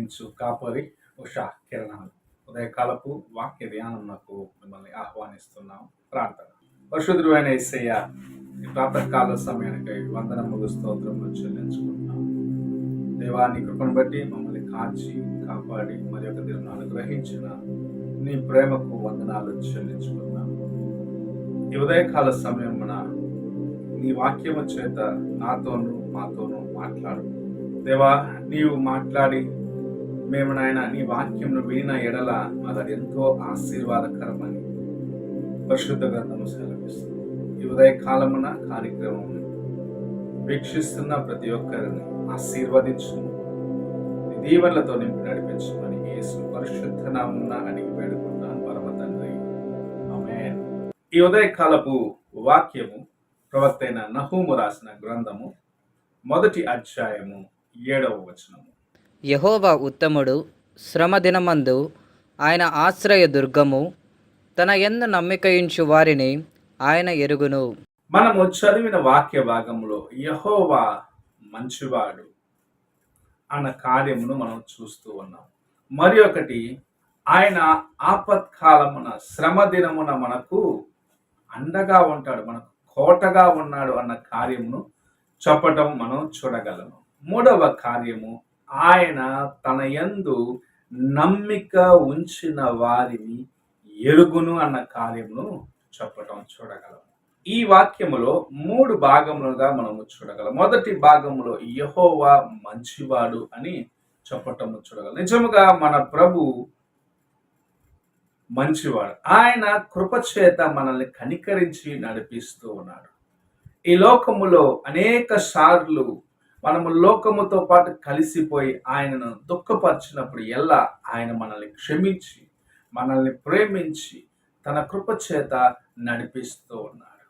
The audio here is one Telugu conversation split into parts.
ప్రేమించు కాపరి ఉషా కిరణాలు ఉదయకాలపు వాక్య ధ్యానంకు మిమ్మల్ని ఆహ్వానిస్తున్నాం. ప్రార్థన. పరిశుద్ధుడు అయిన యేసయ్య, ఈ ప్రాతకాల సమయానికి వందనములు స్తోత్రములు చెల్లించుకుంటున్నాం. దేవా, నీ కృపను బట్టి మమ్మల్ని కాచి కాపాడి మరి యొక్క దినం అనుగ్రహించిన నీ ప్రేమకు వందనాలు చెల్లించుకుంటున్నాం. ఈ ఉదయకాల సమయమున నీ వాక్యము చేత నాతోనూ మాతోనూ మాట్లాడు దేవా. నీవు మాట్లాడి మేము నాయన నీ వాక్యంను వినిన ఎడల అది ఎంతో ఆశీర్వాదకరమని పరిశుద్ధ గ్రంథము సెలవిస్తుంది. ఈ ఉదయకాలమున కార్యక్రమం వీక్షిస్తున్న ప్రతి ఒక్కరిని ఆశీర్వదించు, నీ దీవెనలతో నింపి నడిపించమని యేసు పరిశుద్ధ నామమున అడిగి వేడుకుంటాను పరమ తండ్రి, ఆమేన్. ఈ ఉదయకాలపు వాక్యము ప్రవక్త అయిన నహూము రాసిన గ్రంథము 1వ అధ్యాయము 7వ వచనము. యెహోవా ఉత్తముడు, శ్రమ దినమందు ఆయన ఆశ్రయ దుర్గము, తన యందు నమ్మికయించు వారిని ఆయన ఎరుగును. మనము చదివిన వాక్య భాగంలో యెహోవా మంచివాడు అన్న కార్యమును మనం చూస్తూ ఉన్నాం. మరి ఒకటి, ఆయన ఆపత్కాలమున శ్రమ దినమున మనకు అండగా ఉంటాడు, మనకు కోటగా ఉన్నాడు అన్న కార్యమును చెప్పటం మనం చూడగలము. మూడవ కార్యము, ఆయన తన యందు నమ్మిక ఉంచిన వారిని ఎరుగును అన్న కార్యమును చెప్పటం చూడగలము. ఈ వాక్యములో 3 భాగములుగా మనము చూడగలం. మొదటి భాగంలో యెహోవా మంచివాడు అని చెప్పటము చూడగలం. నిజముగా మన ప్రభు మంచివాడు. ఆయన కృపచేత మనల్ని కనికరించి నడిపిస్తూ ఉన్నాడు. ఈ లోకములో అనేక సార్లు మనము లోకముతో పాటు కలిసిపోయి ఆయనను దుఃఖపరిచినప్పుడు ఎలా ఆయన మనల్ని క్షమించి మనల్ని ప్రేమించి తన కృపచేత నడిపిస్తూ ఉన్నాడు.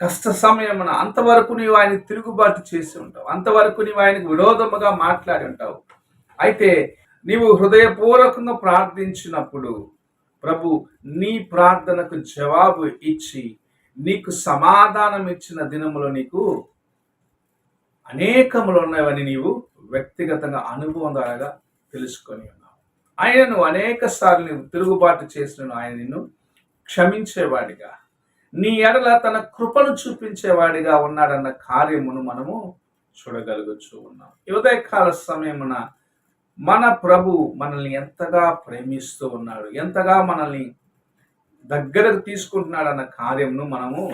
కష్ట సమయమున అంతవరకు నీవు ఆయన తిరుగుబాటు చేసి ఉంటావు, అంతవరకు నీవు ఆయనకు విరోధముగా మాట్లాడి ఉంటావు. అయితే నీవు హృదయపూర్వకంగా ప్రార్థించినప్పుడు ప్రభు నీ ప్రార్థనకు జవాబు ఇచ్చి నీకు సమాధానం ఇచ్చిన దినములో నీకు అనేకములు ఉన్నాయని నీవు వ్యక్తిగతంగా అనుభవం ద్వారా తెలుసుకొని ఉన్నావు. ఆయనను అనేక సార్లు నీవు తిరుగుబాటు చేసిన ఆయన నిన్ను క్షమించేవాడిగా, నీ ఎడల తన కృపను చూపించేవాడిగా ఉన్నాడన్న కార్యమును మనము చూడగలుగుతూ ఉన్నాం. ఈ ఉదయకాల సమయమున మన ప్రభు మనల్ని ఎంతగా ప్రేమిస్తూ ఉన్నాడు, ఎంతగా మనల్ని దగ్గరకు తీసుకుంటున్నాడు అన్న కార్యమును మనము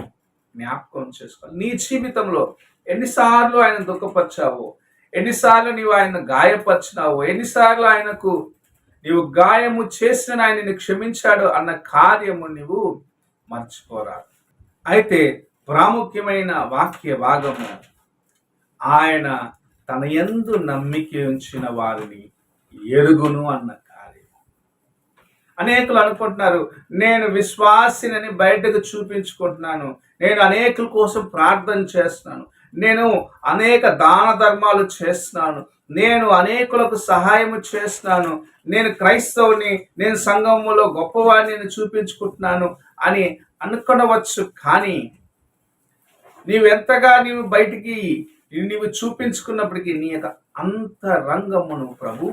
జ్ఞాపకం చేసుకోవాలి. నీ జీవితంలో ఎన్నిసార్లు ఆయన దుఃఖపరిచావో, ఎన్నిసార్లు నీవు ఆయన గాయపరిచినావో, ఎన్నిసార్లు ఆయనకు నీవు గాయము చేసిన ఆయనని క్షమించాడు అన్న కార్యము నీవు మర్చిపోరాదు. అయితే ప్రాముఖ్యమైన వాక్య భాగము, ఆయన తన యందు నమ్మిక ఉంచిన వారిని ఎరుగును అన్న కార్యం. అనేకులు అనుకుంటున్నారు, నేను విశ్వాసినని బయటకు చూపించుకుంటున్నాను, నేను అనేకుల కోసం ప్రార్థన చేస్తున్నాను, నేను అనేక దాన ధర్మాలు చేస్తున్నాను, నేను అనేకులకు సహాయము చేస్తున్నాను, నేను క్రైస్తవుని, నేను సంఘములో గొప్పవాడిని చూపించుకుంటున్నాను అని అనుకొనవచ్చు. కానీ నీవెంతగా నీవు బయటికి నీవు చూపించుకున్నప్పటికీ నీ యొక్క అంతరంగమును ప్రభు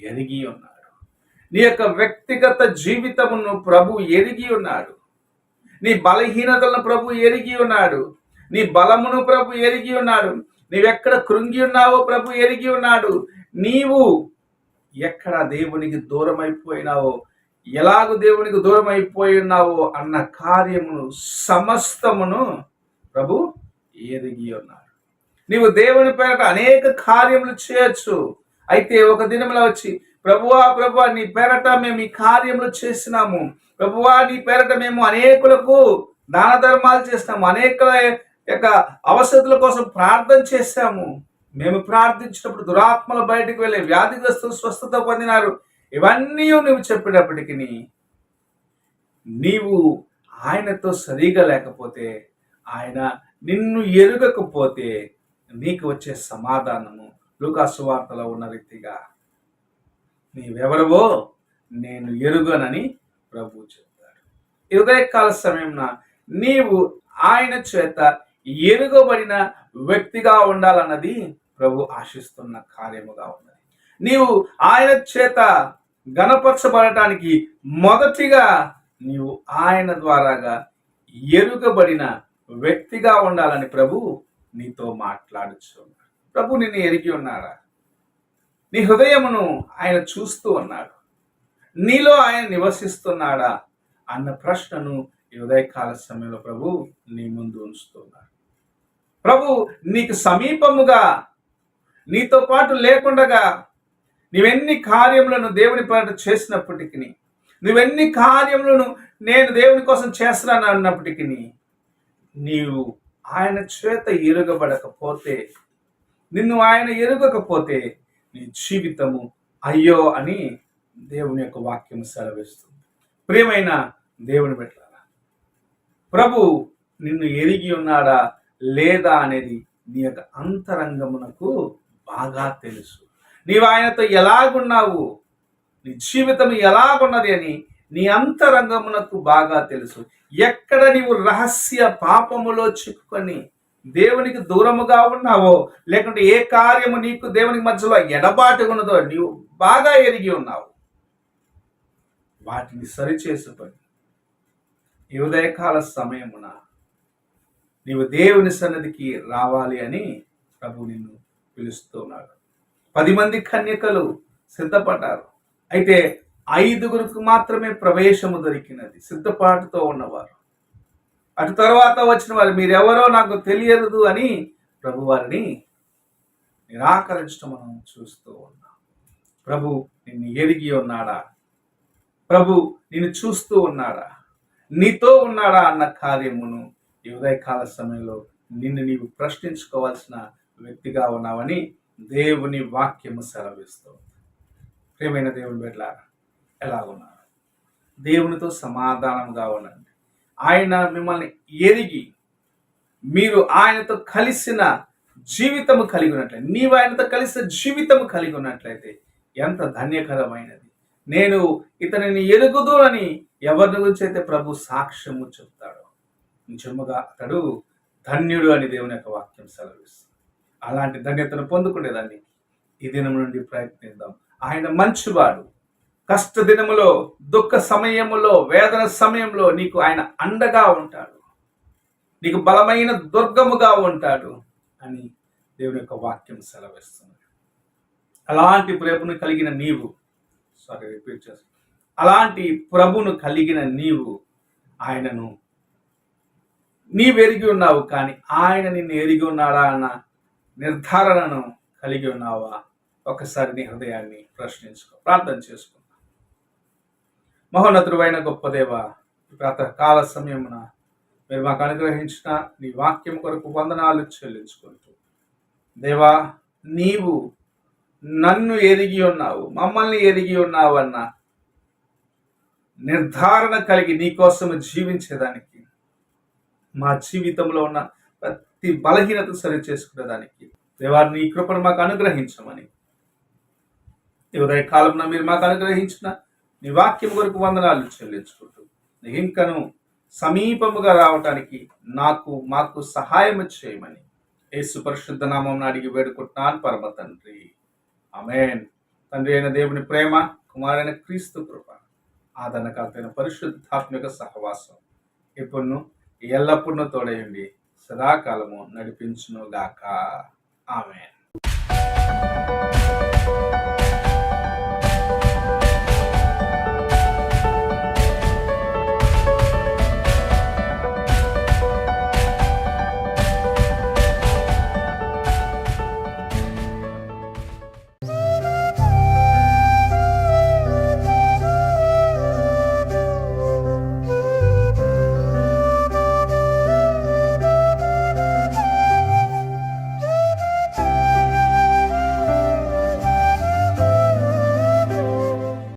ఎరిగి ఉన్నాడు. నీ యొక్క వ్యక్తిగత జీవితమును ప్రభు ఎరిగి ఉన్నాడు. నీ బలహీనతలను ప్రభు ఎరిగి ఉన్నాడు. నీ బలమును ప్రభు ఎరిగి ఉన్నాడు. నీవెక్కడ కృంగి ఉన్నావో ప్రభు ఎరిగి ఉన్నాడు. నీవు ఎక్కడ దేవునికి దూరం అయిపోయినావో, ఎలాగో దేవునికి దూరం అయిపోయి ఉన్నావో అన్న కార్యమును సమస్తమును ప్రభు ఎరిగి ఉన్నాడు. నీవు దేవుని పేరట అనేక కార్యములు చేయొచ్చు. అయితే ఒక దినంలో వచ్చి, ప్రభువా ప్రభువా నీ పేరట మేము ఈ కార్యములు చేసినాము, ప్రభువా నీ పేరట మేము అనేకులకు దాన ధర్మాలు చేస్తాము, అనేకుల యొక్క అవసరతల కోసం ప్రార్థన చేశాము, మేము ప్రార్థించినప్పుడు దురాత్మలు బయటకు వెళ్ళి వ్యాధిగ్రస్తులు స్వస్థత పొందినారు, ఇవన్నీ నువ్వు చెప్పినప్పటికీ నీవు ఆయనతో సరిగా లేకపోతే, ఆయన నిన్ను ఎరుగకపోతే నీకు వచ్చే సమాధానము లూకా సువార్తలో ఉన్న రీతిగా, నీవెవరవో నేను ఎరుగనని ప్రభు చెప్తాడు. ఈ ఉదయకాల సమయంలో నీవు ఆయన చేత ఎరుగబడిన వ్యక్తిగా ఉండాలన్నది ప్రభు ఆశిస్తున్న కార్యముగా ఉన్నది. నీవు ఆయన చేత గణపరచబడటానికి మొదటిగా నీవు ఆయన ద్వారాగా ఎరుగబడిన వ్యక్తిగా ఉండాలని ప్రభు నీతో మాట్లాడుచున్నాడు. ప్రభు నిన్ను ఎరిగి ఉన్నాడా? నీ హృదయమును ఆయన చూస్తూ ఉన్నాడు. నీలో ఆయన నివసిస్తున్నాడా అన్న ప్రశ్నను ఈ ఉదయకాల సమయంలో ప్రభు నీ ముందు ఉంచుతున్నాడు. ప్రభు నీకు సమీపముగా, నీతో పాటు లేకుండగా నీవెన్ని కార్యములను దేవుని పేరట చేసినప్పటికీ, నువ్వెన్ని కార్యములను నేను దేవుని కోసం చేస్తున్నాను అన్నప్పటికీ, నీవు ఆయన చేత ఎరుగబడకపోతే, నిన్ను ఆయన ఎరుగకపోతే నీ జీవితము అయ్యో అని దేవుని యొక్క వాక్యం సెలవిస్తుంది. ప్రియమైన దేవుని బిడ్డలారా, ప్రభు నిన్ను ఎరిగి ఉన్నాడా లేదా అనేది నీ యొక్క అంతరంగమునకు బాగా తెలుసు. నీవు ఆయనతో ఎలాగున్నావు, నీ జీవితం ఎలాగున్నది అని నీ అంతరంగమునకు బాగా తెలుసు. ఎక్కడ నీవు రహస్య పాపములో చిక్కుకొని దేవునికి దూరముగా ఉన్నావో, లేకుంటే ఏ కార్యము నీకు దేవునికి మధ్యలో ఎడబాటు ఉన్నదో నీవు బాగా ఎరిగి ఉన్నావు. వాటిని సరిచేసుకొని ఈ ఉదయకాల సమయమున నీవు దేవుని సన్నిధికి రావాలి అని ప్రభు నిన్ను పిలుస్తున్నాడు. 10 మంది కన్యకలు సిద్ధపడ్డారు. అయితే 5 మాత్రమే ప్రవేశము దొరికినది, సిద్ధపాటుతో ఉన్నవారు. అటు తర్వాత వచ్చిన వారు మీరెవరో నాకు తెలియదు అని ప్రభు వారిని నిరాకరించడం మనం చూస్తూ ఉన్నాం. ప్రభు నిన్ను ఎరిగి ఉన్నాడా? ప్రభు నిన్ను చూస్తూ ఉన్నాడా? నీతో ఉన్నాడా అన్న కార్యమును ఈ ఉదయకాల సమయంలో నిన్ను నీవు ప్రశ్నించుకోవాల్సిన వ్యక్తిగా ఉన్నావని దేవుని వాక్యము సెలవిస్తుంది. ప్రియమైన దేవుని బిడ్డలారా, ఎలా ఉన్నారు? దేవునితో సమాధానంగా ఉండండి. ఆయన మిమ్మల్ని ఎరిగి మీరు ఆయనతో కలిసిన జీవితము కలిగి ఉన్నట్లయితే, నీవు ఆయనతో కలిసిన జీవితము కలిగి ఉన్నట్లయితే ఎంత ధన్యకరమైనది. నేను ఇతనిని ఎరుగుదు అని ఎవరి గురించి అయితే ప్రభు సాక్ష్యము చెప్తాడో నిజముగా అతడు ధన్యుడు అని దేవుని యొక్క వాక్యం సెలవిస్తుంది. అలాంటి ధన్యతను పొందుకునేదాన్ని ఈ దినం నుండి ప్రయత్నిద్దాం. ఆయన మంచివాడు. కష్ట దినములో, దుఃఖ సమయములో, వేదన సమయంలో నీకు ఆయన అండగా ఉంటాడు, నీకు బలమైన దుర్గముగా ఉంటాడు అని దేవుని యొక్క వాక్యం సెలవిస్తుంది. అలాంటి ప్రభును కలిగిన నీవు అలాంటి ప్రభును కలిగిన నీవు ఆయనను నీవెరిగి ఉన్నావు, కానీ ఆయన నిన్ను ఎరిగి ఉన్నాడా అన్న నిర్ధారణను కలిగి ఉన్నావా? ఒకసారి నీ హృదయాన్ని ప్రశ్నించుకో, ప్రార్థన చేసుకుంటా. మహోన్నతుడైన గొప్ప దేవ, ప్రాతకాల సమయమున మీరు మాకు అనుగ్రహించిన నీ వాక్యం కొరకు వందనాలు చెల్లించుకుంటూ, దేవా నీవు నన్ను ఎరిగి ఉన్నావు, మమ్మల్ని ఎరిగి ఉన్నావు అన్న నిర్ధారణ కలిగి నీ కోసం జీవించేదానికి, మా జీవితంలో ఉన్న ప్రతి బలహీనత సరి చేసుకునేదానికి దేవా నీ కృపను మాకు అనుగ్రహించమని ఈ ఉదయకాలంలో మీరు మాకు అనుగ్రహించిన నీ వాక్యం కొరకు వందనాలు చెల్లించుకుంటూ ఇంకను సమీపముగా రావటానికి మాకు సహాయం చేయమని యేసు పరిశుద్ధ నామం అడిగి వేడుకుంటున్నాను పరమ తండ్రి, ఆమేన్. తండ్రి అయిన దేవుని ప్రేమ, కుమారైన క్రీస్తు కృప, ఆదరణకర్తైన పరిశుద్ధాత్మిక సహవాసం ఇప్పుడు ఎల్లప్పుడూ తోడయండి, సదాకాలము నడిపించును గాక. ఆమేన్.